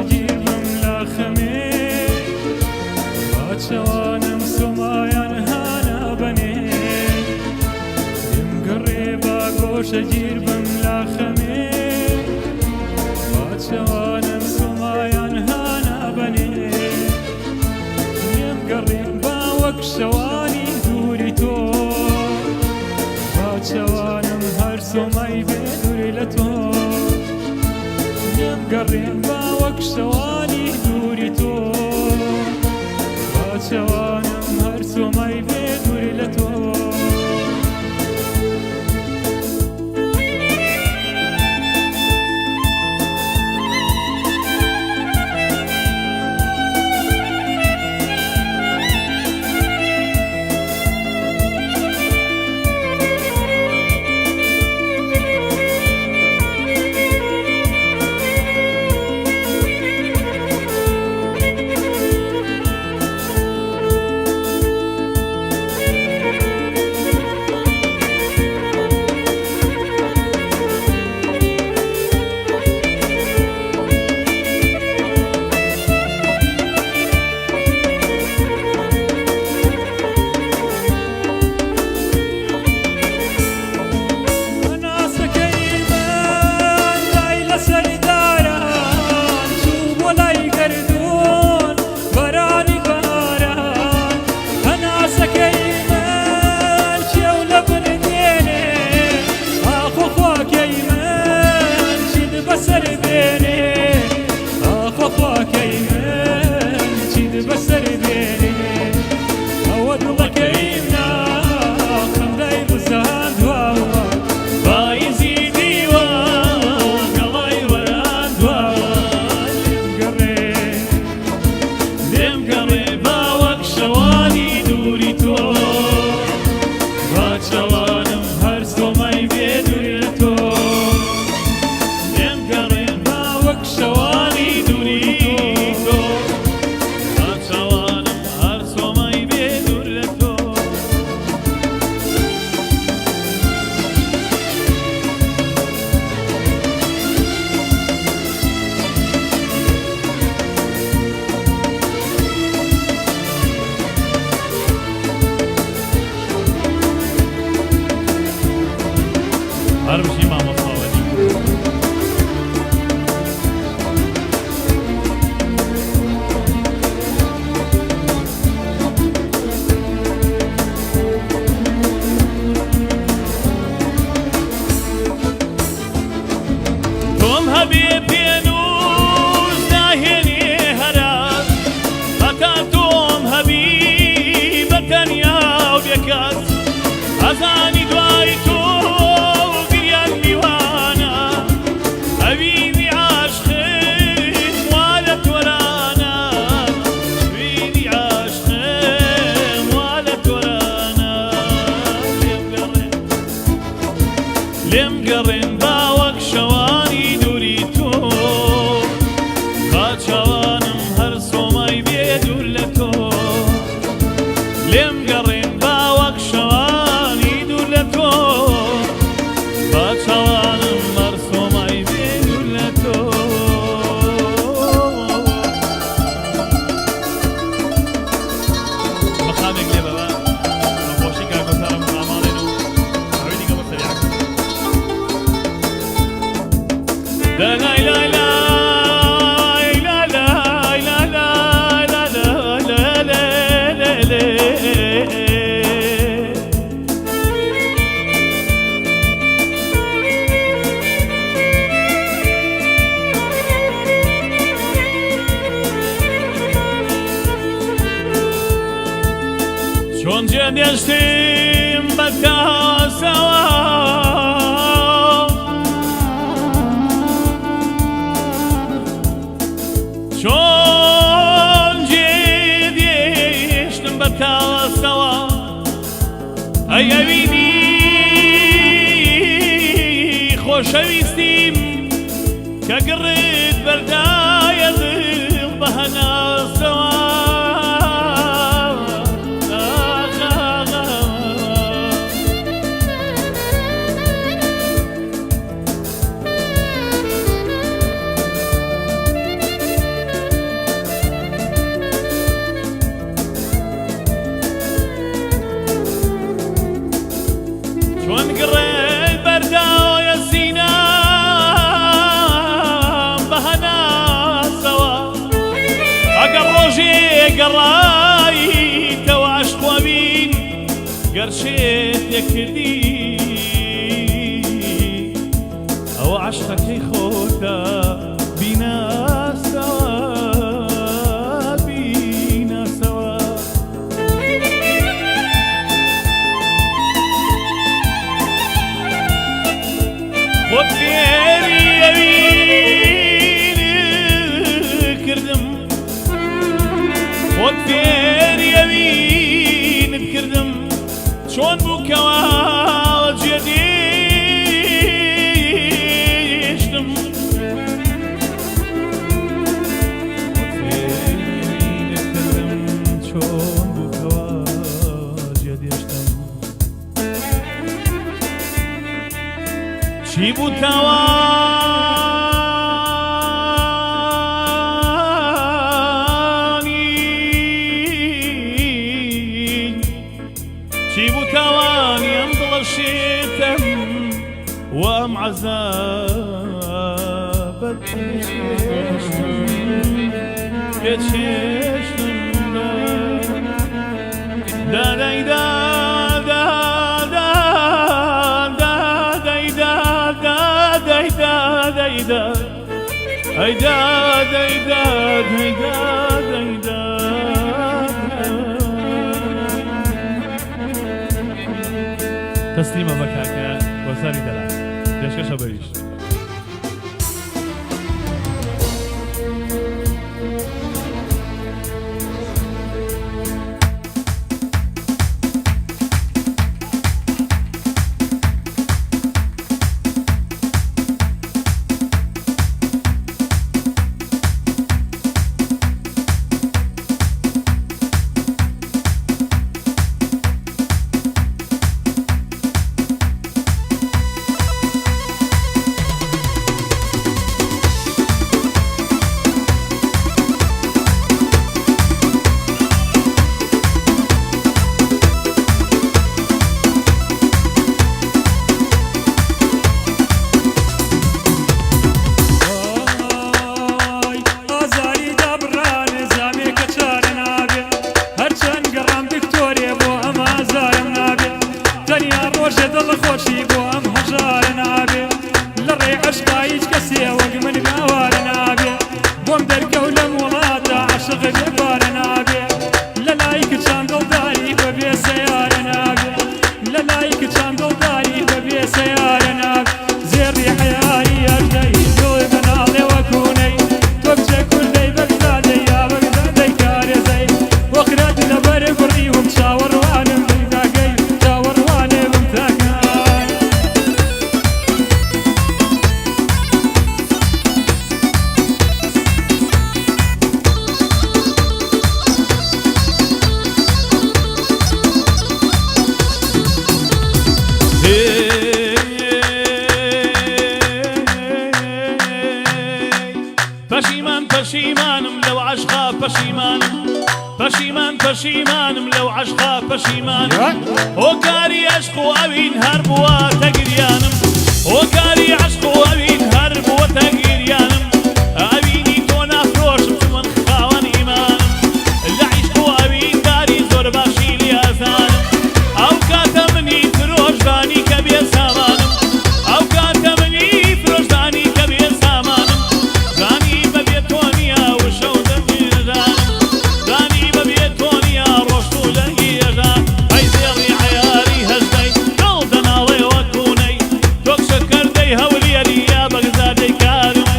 جیبم لا خەمێ باچەوانم سۆمایان هانا بەنێ دێم گەڕێ با گۆشە گیربم لا خەمێ باچەوانم سۆمایان هانا بەنێ دێم گەڕێ با وەک شەوانی دووری تۆ باچەوانم هەر سۆمای بێ دووری لە تۆ دێم گەڕێ با وەک شەوانی دووری تۆ باچەوانم هەر سۆمای بێ دووری لە تۆ هربشي مع مصاوبي توم هبيبي نوز ناهني هراس أكان توم هبيبك يا وبيكاس أزاني دوايتو لم قرن باوك شواني دوريتو باچوانم هر سوماي بيدور لتو لم قرن باوك شواني دور لتو باچوانم هر سوماي بيدور لتو مخامك لي بابا مخوشي كاكو سارم عمالينو عويني قبل سريعك لا لا لا لا لا لا لا لا لا لا لا شون جنشتم بتا سوا شون جديشتم بتا سوا اي بيني خوشويستيم كقرد بردايا ضم بهنا سوا لێکردی ئەوە عەشقەکەی خۆتە بیناسەوە بیناسەوە بۆ فێری ئەوین کردم بۆ فێری ئەوینت کردم چۆن بووکەوە جێدێشتم فێرینت کردم چۆن بووکەوە جێدێشتم چی بوو چی بوو تاوانی ئەم دڵەشێتم وەم عەزابەت پێچێشتم دادای تسلیمە بە کاکە وەسەری دەلا پێشکەشە بەویش پەشیمانم لەو عەشقا پەشیمانم لەو عەشقا پەشیمانم هۆکاری عەشق و ئەوین هەر بووەتە گریانم هۆکاری عەشق و ئەوین هەر بووەتە گریانم ئەوینی تۆ نافرۆشم من خاوەن ئیمانم لە عیشق و ئەوین داری زۆر باشی لیازانم ئەو کاتە منی فرۆشدانی کە بێ سامانم ئەو کاتە منی فرۆشدانی کە بێ سامانم زانی بەبێ تۆ نییە وشە و دەبێژانم زانی بەبێ تۆ نییە ڕۆشت و لەنگیێژان ئەی زێڕی عەیاری هەژدەی دڵ دەناڵێ وەکوونەی تۆکشە کەردەی هەولیەری یا بەگزادەی کارم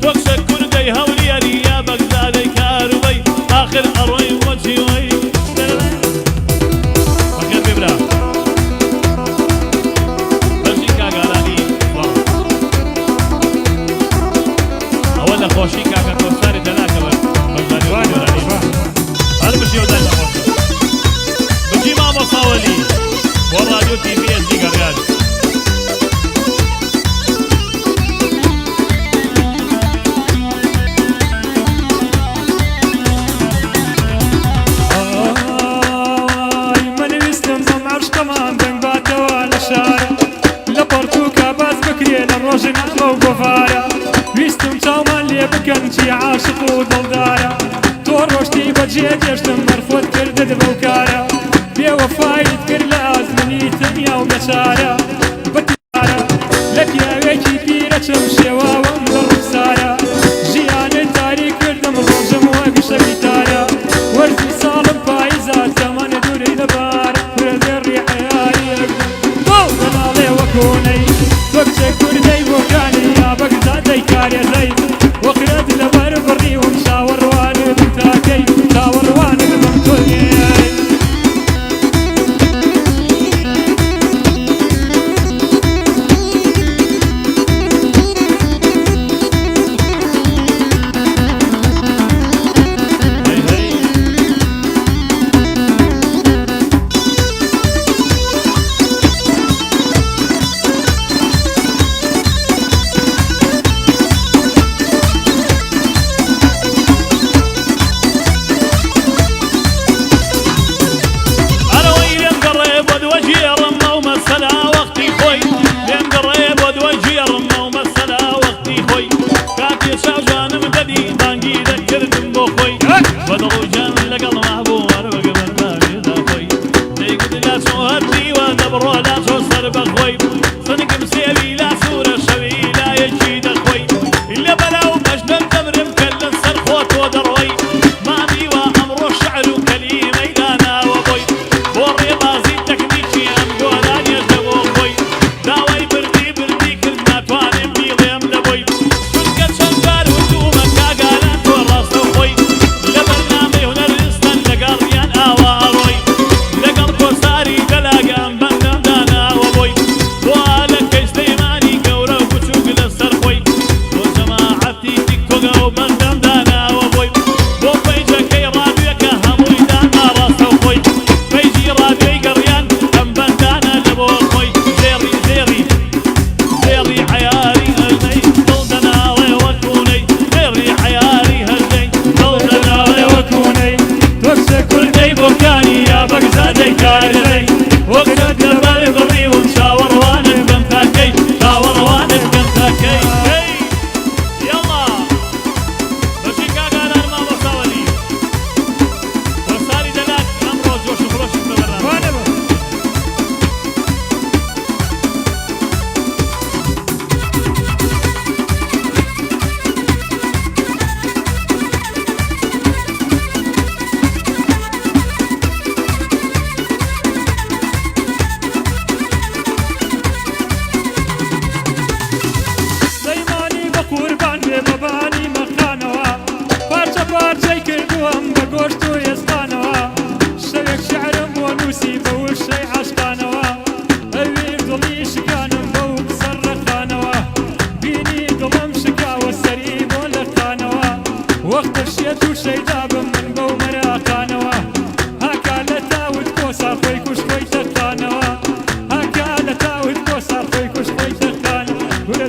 تۆکشە کوردەی هەولیەری یا بەگزادەی کاروبەی ئاخر ئەڕۆی وەجیوەی فەقێت بێبرا بەشی کاگالانی ئەوە لە خۆشی کاکە کۆساری دەناکەوە بەزانیوانی وەرانی هەر بشی و دای لە خۆشە بچی مامۆساوەلی بۆ ڕادیۆ تیڤی ئەسدی گەڕیان ویستم چاومان لێ بکەن چی عاشق و دڵدارە تۆ ڕۆشتی بەجێ گەشتم مەرخۆت کردت بەو کارە بێوەفایت کرد لە ئازمنی تەنیا سارە بەتیارە لە پیاوێکی پیرە چەم شێواوەم لە ڕووسارە ژیانە تاری کردم ڕۆژم وەک شەویتارە وەرزی ساڵم پاییزە زەمانە دوورەی لەبارە فرەدەڕی عەیاری بۆ بەناڵێ وەکۆنەی بە کچە کوردەی بۆکانی یا بەگزادەی کارێزەی وەقرەت لەبەر بڕیوم چاوەڕوانم تاکەی چاوەڕوانم بەم تۆیەی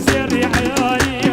زێڕی عەیاری